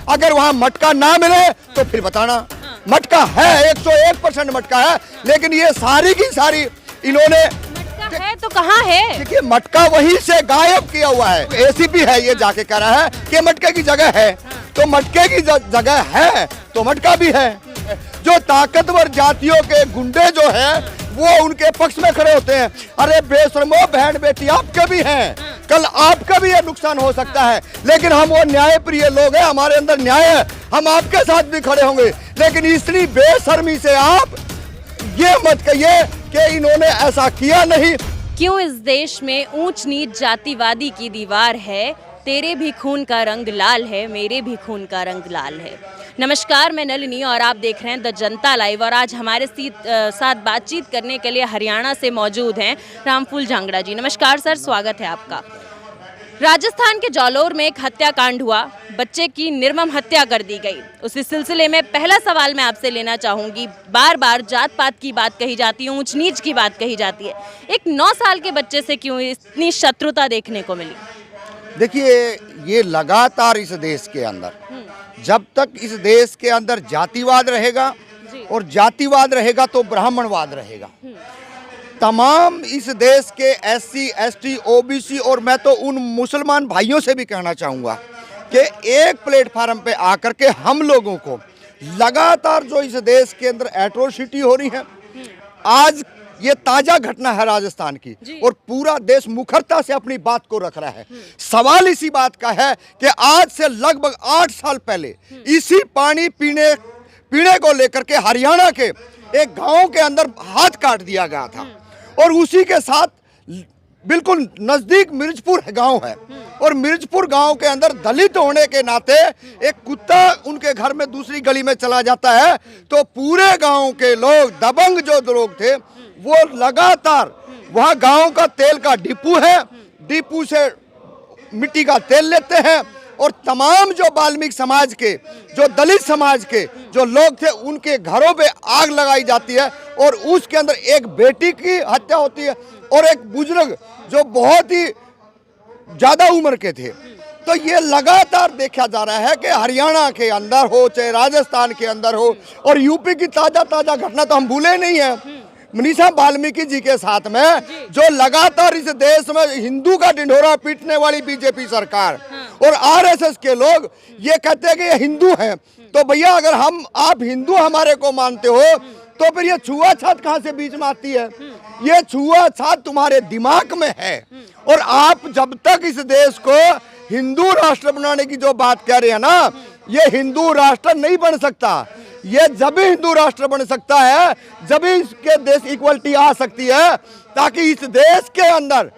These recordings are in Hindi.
अगर वहाँ मटका ना मिले तो फिर बताना। मटका है, 101% मटका है, लेकिन ये सारी की सारी इन्होंने है तो कहाँ है? देखिए मटका वहीं से गायब किया हुआ है। एसीपी है ये जाके कह रहा है कि मटके की जगह है, तो मटके की जगह है तो मटका भी है। जो ताकतवर जातियों के गुंडे जो है वो उनके पक्ष में खड़े होते हैं। अरे बेशर्मो बहन बेटी आपके भी हैं, कल आपका भी ये नुकसान हो सकता है, लेकिन हम वो न्याय प्रिय लोग हैं, हमारे अंदर न्याय है, हम आपके साथ भी खड़े होंगे। लेकिन इतनी बेशर्मी से आप ये मत कहिए कि इन्होंने ऐसा किया नहीं। क्यों इस देश में ऊंच नीच जातिवादी की दीवार है? तेरे भी खून का रंग लाल है, मेरे भी खून का रंग लाल है। नमस्कार, मैं नलिनी और आप देख रहे हैं द जनता लाइव। और आज हमारे साथ बातचीत करने के लिए हरियाणा से मौजूद हैं रामफूल झांगड़ा जी। नमस्कार सर, स्वागत है आपका। राजस्थान के जालौर में एक हत्याकांड हुआ, बच्चे की निर्मम हत्या कर दी गई। उसी सिलसिले में पहला सवाल मैं आपसे लेना चाहूँगी। बार बार जात पात की बात कही जाती है, ऊंच नीच की बात कही जाती है, एक 9 साल के बच्चे से क्यों इतनी शत्रुता देखने को मिली? देखिए ये लगातार इस देश के अंदर, जब तक इस देश के अंदर जातिवाद रहेगा और जातिवाद रहेगा तो ब्राह्मणवाद रहेगा। तमाम इस देश के एससी, एसटी, ओबीसी और मैं तो उन मुसलमान भाइयों से भी कहना चाहूँगा कि एक प्लेटफार्म पे आकर के हम लोगों को लगातार जो इस देश के अंदर एट्रोसिटी हो रही है, आज ये ताजा घटना है राजस्थान की और पूरा देश मुखरता से अपनी बात को रख रहा है। सवाल इसी बात का है कि आज से लगभग 8 साल पहले इसी पानी पीने को लेकर के हरियाणा के एक गांव के अंदर हाथ काट दिया गया था और उसी के साथ बिल्कुल नजदीक मिर्जपुर गांव है और मिर्जपुर गांव के अंदर दलित होने के नाते एक कुत्ता उनके घर में दूसरी गली में चला जाता है तो पूरे गांव के लोग, दबंग जो लोग थे, वो लगातार वहाँ गांव का तेल का डिपू है, डिपू से मिट्टी का तेल लेते हैं और तमाम जो वाल्मीकि समाज के, जो दलित समाज के जो लोग थे, उनके घरों पे आग लगाई जाती है और उसके अंदर एक बेटी की हत्या होती है और एक बुजुर्ग जो बहुत ही ज़्यादा उम्र के थे। तो ये लगातार देखा जा रहा है कि हरियाणा के अंदर हो चाहे राजस्थान के अंदर हो, और यूपी की ताज़ा घटना तो हम भूले नहीं है मनीषा वाल्मीकि जी के साथ में, जो लगातार इस देश में हिंदू का ढिंढोरा पीटने वाली बीजेपी सरकार और आरएसएस के लोग ये कहते हैं कि ये हिंदू हैं। तो भैया अगर आप हिंदू हमारे को मानते हो तो फिर ये छुआछूत कहाँ से बीच में आती है? ये छुआछूत तुम्हारे दिमाग में है और आप जब तक इस देश को हिंदू राष्ट्र बनाने की जो बात कह रहे हैं ना, ये हिंदू राष्ट्र नहीं बन सकता। ये जब हिंदू राष्ट्र बन सकता है जब इसके देश इक्वलिटी आ सकती है, ताकि इस देश के अंदर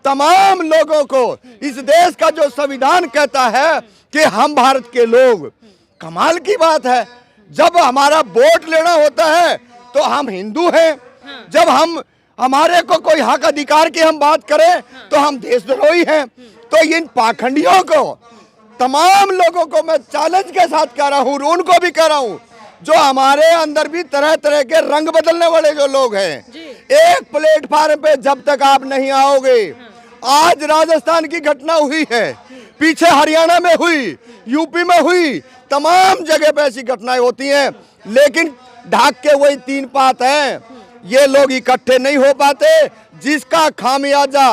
तमाम लोगों को, इस देश का जो संविधान कहता है कि हम भारत के लोग, कमाल की बात है, जब हमारा वोट लेना होता है तो हम हिंदू हैं, जब हमारे को कोई हक अधिकार की हम बात करें तो हम देशद्रोही हैं। तो इन पाखंडियों को, तमाम लोगों को मैं चैलेंज के साथ कह रहा हूँ, उनको भी कह रहा हूँ, जो हमारे अंदर भी तरह तरह के रंग बदलने वाले जो लोग हैं, एक प्लेटफार्म पे जब तक आप नहीं आओगे, आज राजस्थान की घटना हुई है, पीछे हरियाणा में हुई, यूपी में हुई, तमाम जगह पे ऐसी घटनाएं होती हैं, लेकिन ढाक के वही 3 बात है, ये लोग इकट्ठे नहीं हो पाते, जिसका खामियाजा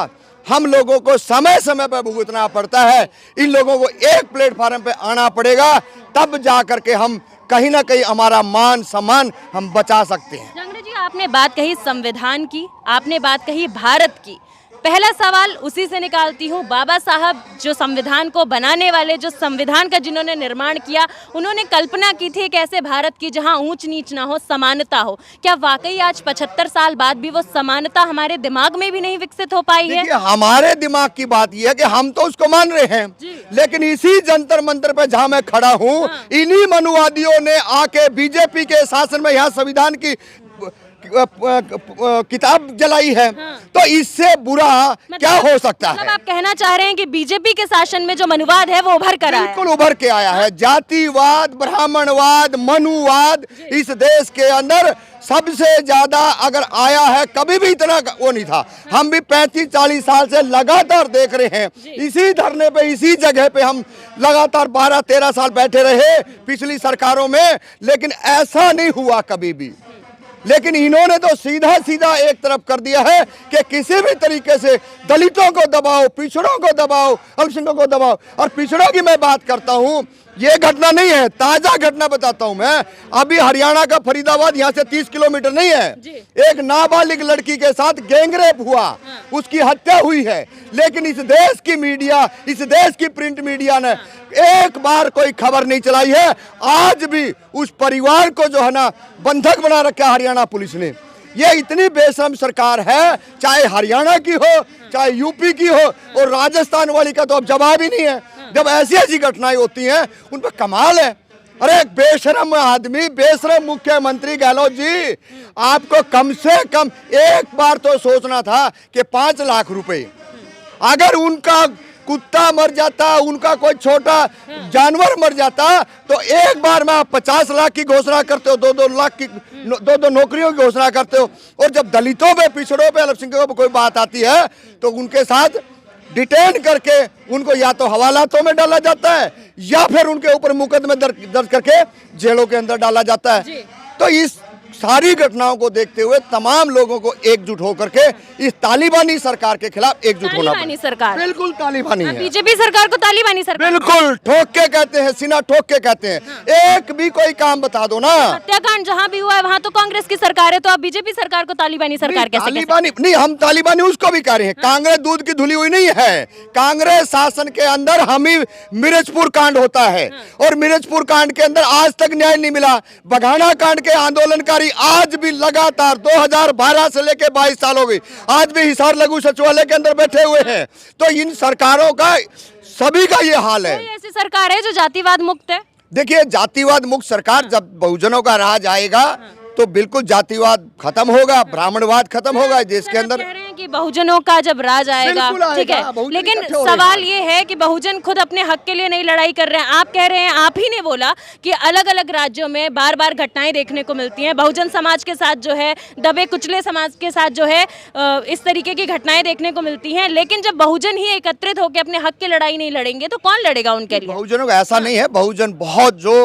हम लोगों को समय समय पर भुगतना पड़ता है। इन लोगों को एक प्लेटफार्म पे आना पड़ेगा, तब जा करके हम कहीं ना कहीं हमारा मान सम्मान हम बचा सकते हैं। झांगड़ा जी, आपने बात कही संविधान की, आपने बात कही भारत की। पहला सवाल उसी से निकालती हूँ। बाबा साहब जो संविधान को बनाने वाले, जो संविधान का जिन्होंने निर्माण किया, उन्होंने कल्पना की थी एक ऐसे भारत की जहाँ ऊंच नीच ना हो, समानता हो। क्या वाकई आज 75 साल बाद भी वो समानता हमारे दिमाग में भी नहीं विकसित हो पाई है? हमारे दिमाग की बात यह है कि हम तो उसको मान रहे हैं, लेकिन इसी जंतर मंतर पे जहाँ मैं खड़ा हूँ, इन्हीं मनुवादियों ने आके बीजेपी के शासन में यहाँ संविधान की किताब जलाई है। तो इससे बुरा क्या हो सकता है? आप कहना चाह रहे हैं कि बीजेपी के शासन में जो मनुवाद है वो उभर कर आया है? बिल्कुल उभर के आया है। जातिवाद, ब्राह्मणवाद, मनुवाद इस देश के अंदर सबसे ज्यादा अगर आया है, कभी भी इतना वो नहीं था। हम भी 35-40 साल से लगातार देख रहे हैं, इसी धरने पे, इसी जगह पे हम लगातार 12-13 साल बैठे रहे पिछली सरकारों में, लेकिन ऐसा नहीं हुआ कभी भी। लेकिन इन्होंने तो सीधा सीधा एक तरफ कर दिया है कि किसी भी तरीके से दलितों को दबाओ, पिछड़ों को दबाओ, अल्पसंख्यकों को दबाओ। और पिछड़ों की मैं बात करता हूं, ये घटना नहीं है, ताजा घटना बताता हूं मैं। अभी हरियाणा का फरीदाबाद यहाँ से 30 किलोमीटर नहीं है, एक नाबालिग लड़की के साथ गैंगरेप हुआ, उसकी हत्या हुई है। लेकिन इस देश की मीडिया, इस देश की प्रिंट मीडिया ने एक बार कोई खबर नहीं चलाई है। आज भी उस परिवार को जो है ना बंधक बना रखा है हरियाणा पुलिस ने। ये इतनी बेशर्म सरकार है, चाहे हरियाणा की हो, चाहे यूपी की हो, और राजस्थान वाली का तो अब जवाब ही नहीं है। जब ऐसी ऐसी घटनाएं होती हैं उन पर कमाल है। अरे एक बेशरम आदमी, बेशरम मुख्यमंत्री गहलोत जी, आपको कम से कम एक बार तो सोचना था कि 5 लाख रुपए, अगर उनका कुत्ता मर जाता, उनका कोई छोटा जानवर मर जाता, तो एक बार में आप 50 लाख की घोषणा करते हो, 2-2 लाख की, 2-2 नौकरियों की घोषणा करते हो। और जब दलितों पे, पिछड़ों पे, अल्पसंख्यकों पे कोई बात आती है तो उनके साथ डिटेन करके उनको या तो हवालातों में डाला जाता है या फिर उनके ऊपर मुकदमे दर्ज करके जेलों के अंदर डाला जाता है। तो इस सारी घटनाओं को देखते हुए तमाम लोगों को एकजुट होकर के इस तालिबानी सरकार के खिलाफ एकजुट होना तालिबानी सरकार, बिल्कुल तालिबानी है। बीजेपी सरकार को तालिबानी सरकार, बिल्कुल ठोक के कहते हैं, सीना ठोक के कहते हैं। एक भी कोई काम बता दो ना। हत्याकांड जहां भी हुआ है वहां तो कांग्रेस की सरकार है, तो आप बीजेपी सरकार को तालिबानी सरकार कैसे कहते हैं? तालिबानी नहीं, हम तालिबानी उसको भी कह रहे हैं। कांग्रेस दूध की धुली हुई नहीं है। कांग्रेस शासन के अंदर हम ही मिर्चपुर कांड होता है, और मिर्चपुर कांड के अंदर आज तक न्याय नहीं मिला। बघाना कांड के आंदोलनकारी आज भी लगातार 2012 से लेकर 22 साल हो गई, आज भी हिसार लघु सचिवालय के अंदर बैठे हुए हैं। तो इन सरकारों का, सभी का ये हाल है। कोई ऐसी सरकार है जो जातिवाद मुक्त है? देखिए, जातिवाद मुक्त सरकार, जब बहुजनों का राज आएगा तो बिल्कुल जातिवाद खत्म होगा, ब्राह्मणवाद खत्म होगा देश के अंदर। कह रहे हैं कि बहुजनों का जब राज आएगा, ठीक है, लेकिन सवाल ये है कि बहुजन खुद अपने हक के लिए नहीं लड़ाई कर रहे हैं। आप कह रहे हैं, आप ही ने बोला कि अलग अलग राज्यों में बार बार घटनाएं देखने को मिलती हैं, बहुजन समाज के साथ जो है, दबे कुचले समाज के साथ जो है इस तरीके की घटनाएं देखने को मिलती हैं। लेकिन जब बहुजन ही एकत्रित होकर अपने हक की लड़ाई नहीं लड़ेंगे तो कौन लड़ेगा उनके लिए? बहुजनों का ऐसा नहीं है, बहुजन बहुत जो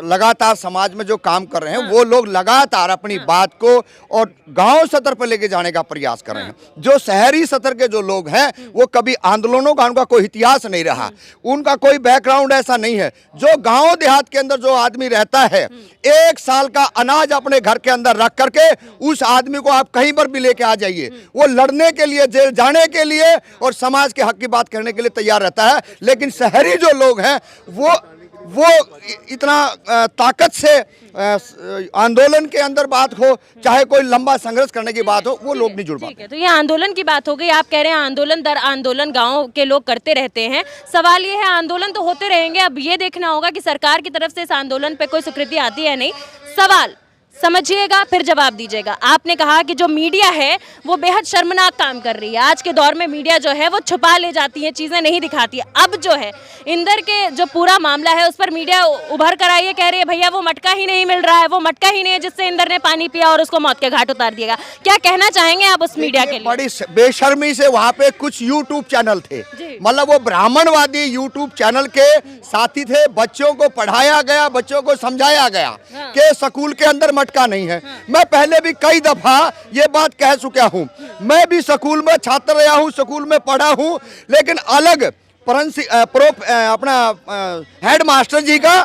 लगातार समाज में जो काम कर रहे हैं, वो लोग लगातार अपनी बात को और गांव स्तर पर लेके जाने का प्रयास कर रहे हैं। जो शहरी स्तर के जो लोग हैं, वो कभी आंदोलनों का उनका कोई इतिहास नहीं रहा, उनका कोई बैकग्राउंड ऐसा नहीं है। जो गांव देहात के अंदर जो आदमी रहता है, 1 साल का अनाज अपने घर के अंदर रख करके उस आदमी को आप कहीं पर भी लेके आ जाइए, वो लड़ने के लिए, जेल जाने के लिए और समाज के हक की बात करने के लिए तैयार रहता है। लेकिन शहरी जो लोग हैं वो इतना ताकत से आंदोलन के अंदर बात हो, चाहे कोई लंबा संघर्ष करने की बात हो, वो लोग नहीं जुड़ पाते। तो ये आंदोलन की बात हो गई। आप कह रहे हैं आंदोलन दर आंदोलन गांव के लोग करते रहते हैं। सवाल ये है, आंदोलन तो होते रहेंगे, अब ये देखना होगा कि सरकार की तरफ से इस आंदोलन पे कोई स्वीकृति आती है नहीं। सवाल समझिएगा फिर जवाब दीजिएगा। आपने कहा कि जो मीडिया है वो बेहद शर्मनाक काम कर रही है। आज के दौर में मीडिया जो है वो छुपा ले जाती है, चीज़ें नहीं दिखाती है। अब जो है इंदर के जो पूरा मामला है उस पर मीडिया उभर कर आई है, कह रही है भैया वो मटका ही नहीं मिल रहा है, वो मटका ही नहीं है जिससे इंदर ने पानी पिया और उसको मौत के घाट उतार दिएगा। क्या कहना चाहेंगे आप उस मीडिया के लिए? बड़ी बेशर्मी से वहाँ पे कुछ यूट्यूब चैनल थे, मतलब वो ब्राह्मणवादी यूट्यूब चैनल के साथी थे। बच्चों को पढ़ाया गया, बच्चों को समझाया गया कि स्कूल के अंदर मटका नहीं है। मैं पहले भी कई दफा ये बात कह चुका हूं, मैं भी स्कूल में छात्र रहा हूं, स्कूल में पढ़ा हूं, लेकिन अलग अपना हेड मास्टर जी का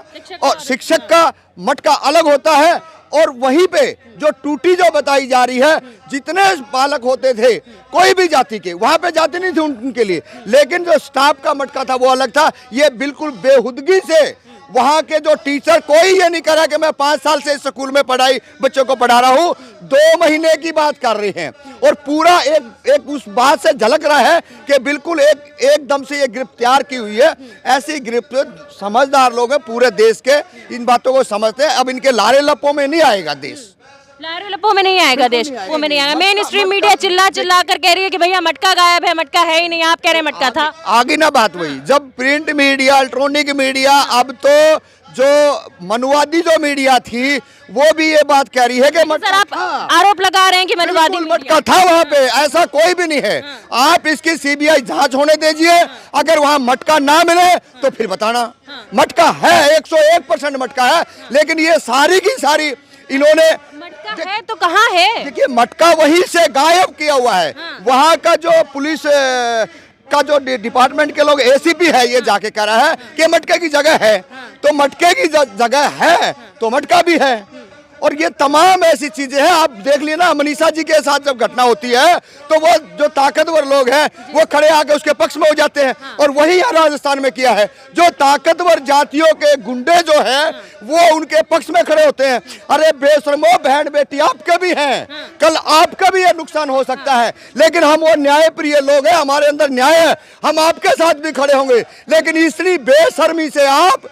और शिक्षक का मटका अलग होता है। और वहीं पे जो टूटी जो बताई जा रही है, जितने बालक होते थे कोई भी जाति के, वहां पे जाति नहीं थी उनके लिए, लेकिन जो स्टाफ का मटका था वो अलग था। ये बिल्कुल बेहुदगी से वहां के जो टीचर, कोई ये नहीं करा कि मैं 5 साल से इस स्कूल में बच्चों को पढ़ा रहा हूं, 2 महीने की बात कर रहे हैं। और पूरा एक उस बात से झलक रहा है कि बिल्कुल एकदम से ये गिरफ्त तैयार की हुई है। ऐसी गिरफ्त समझदार लोग हैं पूरे देश के, इन बातों को समझते हैं। अब इनके लारे लप्पों में नहीं आएगा देश, लारे लप्पों में नहीं आएगा देश, वो में नहीं आएगा। मेन स्ट्रीम मीडिया चिल्ला चिल्ला कर कह रही है कि भैया मटका गायब है, मटका है ही नहीं। आप कह रहे हैं मटका था। आगे ना बात वही, जब प्रिंट मीडिया, इलेक्ट्रॉनिक मीडिया, अब तो जो मनुवादी जो मीडिया थी वो भी ये बात कह रही है कि सर आप आरोप लगा रहे हैं कि मनुवादी मटका था वहाँ पे, ऐसा कोई भी नहीं है। आप इसकी सीबीआई जांच होने दीजिए, अगर वहाँ मटका ना मिले तो फिर बताना। मटका है, 101% मटका है, लेकिन ये सारी की सारी इन्होंने मटका है तो कहाँ है? देखिए मटका वहीं से गायब किया हुआ है। वहाँ का जो पुलिस का जो डिपार्टमेंट के लोग एसीपी है ये जाके कह रहा है कि मटके की जगह है, तो मटके की जगह है तो मटका भी है। और ये तमाम ऐसी चीजें हैं। आप देख लिए ना मनीषा जी के साथ जब घटना होती है तो वो जो ताकतवर लोग हैं वो खड़े आके उसके पक्ष में हो जाते हैं, और वही यहाँ राजस्थान में किया है। जो ताकतवर जातियों के गुंडे जो हैं वो उनके पक्ष में खड़े होते हैं। अरे बेशर्मो बहन बेटी आपके भी हैं, कल आपका भी ये नुकसान हो सकता है, लेकिन हम वो न्याय प्रिय लोग हैं, हमारे अंदर न्याय है, हम आपके साथ भी खड़े होंगे। लेकिन इतनी बेशर्मी से आप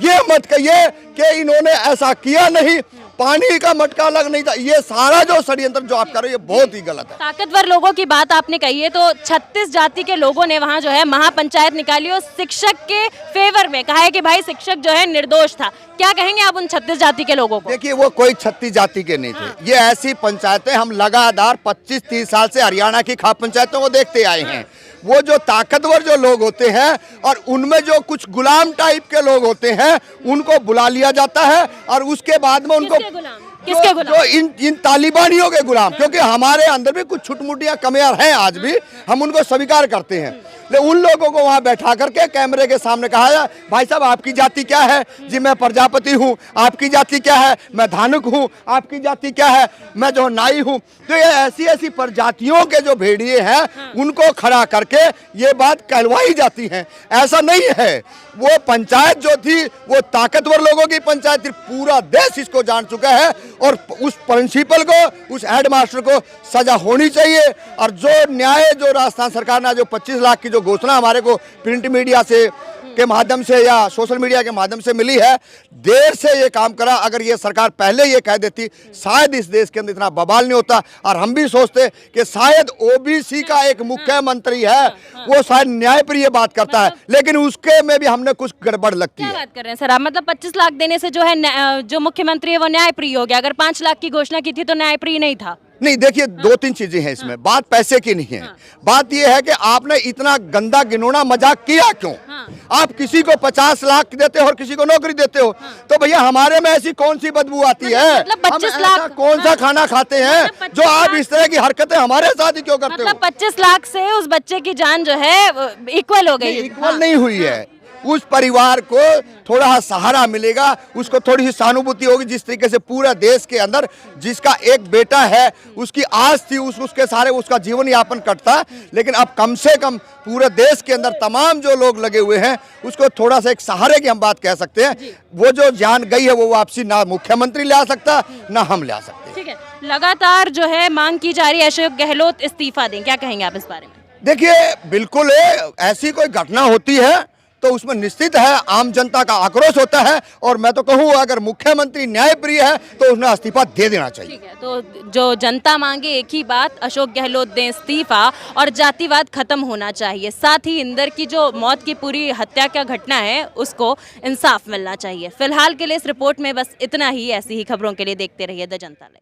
ये मत कहिए कि इन्होंने ऐसा किया नहीं, पानी का मटका अलग नहीं था। ये सारा जो षड्यंत्र जो आप कर रहे हो ये बहुत ही गलत है। ताकतवर लोगों की बात आपने कही है, तो 36 जाति के लोगों ने वहाँ जो है महापंचायत निकाली और शिक्षक के फेवर में कहा है कि भाई शिक्षक जो है निर्दोष था। क्या कहेंगे आप उन 36 जाति के लोगों को? देखिए वो कोई 36 जाति के नहीं थे। ये ऐसी पंचायतें हम लगातार 25-30 साल से हरियाणा की खाप पंचायतों को देखते आए हैं। वो जो ताकतवर जो लोग होते हैं और उनमें जो कुछ गुलाम टाइप के लोग होते हैं उनको बुला लिया जाता है, और उसके बाद में उनको किसके गुलाम? जो इन तालिबानियों के गुलाम, क्योंकि हमारे अंदर भी कुछ छुटमुटियां कमियां हैं आज भी, हम उनको स्वीकार करते हैं। लेकिन उन लोगों को वहां बैठा करके कैमरे के सामने कहा जाए भाई साहब आपकी जाति क्या है? जी मैं प्रजापति हूँ। आपकी जाति क्या है? मैं धानुक हूँ। आपकी जाति क्या है? मैं जो नाई हूँ। तो ये ऐसी ऐसी प्रजातियों के जो भेड़िए हैं उनको खड़ा करके ये बात कहलवाई जाती है। ऐसा नहीं है। वो पंचायत जो थी वो ताकतवर लोगों की पंचायत थी, पूरा देश इसको जान चुका है, और उस प्रिंसिपल को, उस हेडमास्टर को सजा होनी चाहिए। और जो न्याय जो राजस्थान सरकार ने जो 25 लाख की जो घोषणा हमारे को प्रिंट मीडिया से के माध्यम से या सोशल मीडिया के माध्यम से मिली है, देर से ये काम करा। अगर ये सरकार पहले ये कह देती शायद इस देश के अंदर इतना बवाल नहीं होता। और हम भी सोचते कि शायद ओबीसी का एक मुख्यमंत्री है, वो शायद न्यायप्रिय बात करता है, लेकिन उसके में भी हमने कुछ गड़बड़ लगती है। क्या बात कर रहे हैं सर आप? मतलब 25 लाख देने से जो है जो मुख्यमंत्री है वो न्यायप्रिय हो गया। अगर 5 लाख की घोषणा की थी तो न्यायप्रिय नहीं था। नहीं देखिए 2-3 चीजें हैं इसमें। बात पैसे की नहीं है। बात यह है कि आपने इतना गंदा घिनौना मजाक किया क्यों? आप किसी को 50 लाख देते हो और किसी को नौकरी देते हो, तो भैया हमारे में ऐसी कौन सी बदबू आती है? मतलब 25 लाख कौन सा खाना खाते हैं जो आप इस तरह की हरकतें हमारे साथ ही क्यों करते हो? मतलब 25 लाख से उस बच्चे की जान जो है इक्वल हो गई। इक्वल नहीं हुई है। उस परिवार को थोड़ा सहारा मिलेगा, उसको थोड़ी सी सहानुभूति होगी। जिस तरीके से पूरा देश के अंदर जिसका एक बेटा है उसकी आस थी, उसके सारे उसका जीवन यापन कटता, लेकिन अब कम से कम पूरे देश के अंदर तमाम जो लोग लगे हुए हैं उसको थोड़ा सा एक सहारे की हम बात कह सकते हैं। वो जो जान गई है वो वापसी ना मुख्यमंत्री ले आ सकता ना हम ले आ सकते। ठीक है, लगातार जो है मांग की जा रही है अशोक गहलोत इस्तीफा दें, क्या कहेंगे आप इस बारे में? देखिए बिल्कुल ऐसी कोई घटना होती है तो उसमें निश्चित है आम जनता का आक्रोश होता है, और मैं तो कहूँ अगर मुख्यमंत्री न्यायप्रिय है तो उसने इस्तीफा दे देना चाहिए। ठीक है, तो जो जनता मांगे एक ही बात, अशोक गहलोत दें इस्तीफा और जातिवाद खत्म होना चाहिए। साथ ही इंदर की जो मौत की पूरी हत्या का घटना है उसको इंसाफ मिलना चाहिए। फिलहाल के लिए इस रिपोर्ट में बस इतना ही। ऐसी ही खबरों के लिए देखते रहिए द जनता लाइव।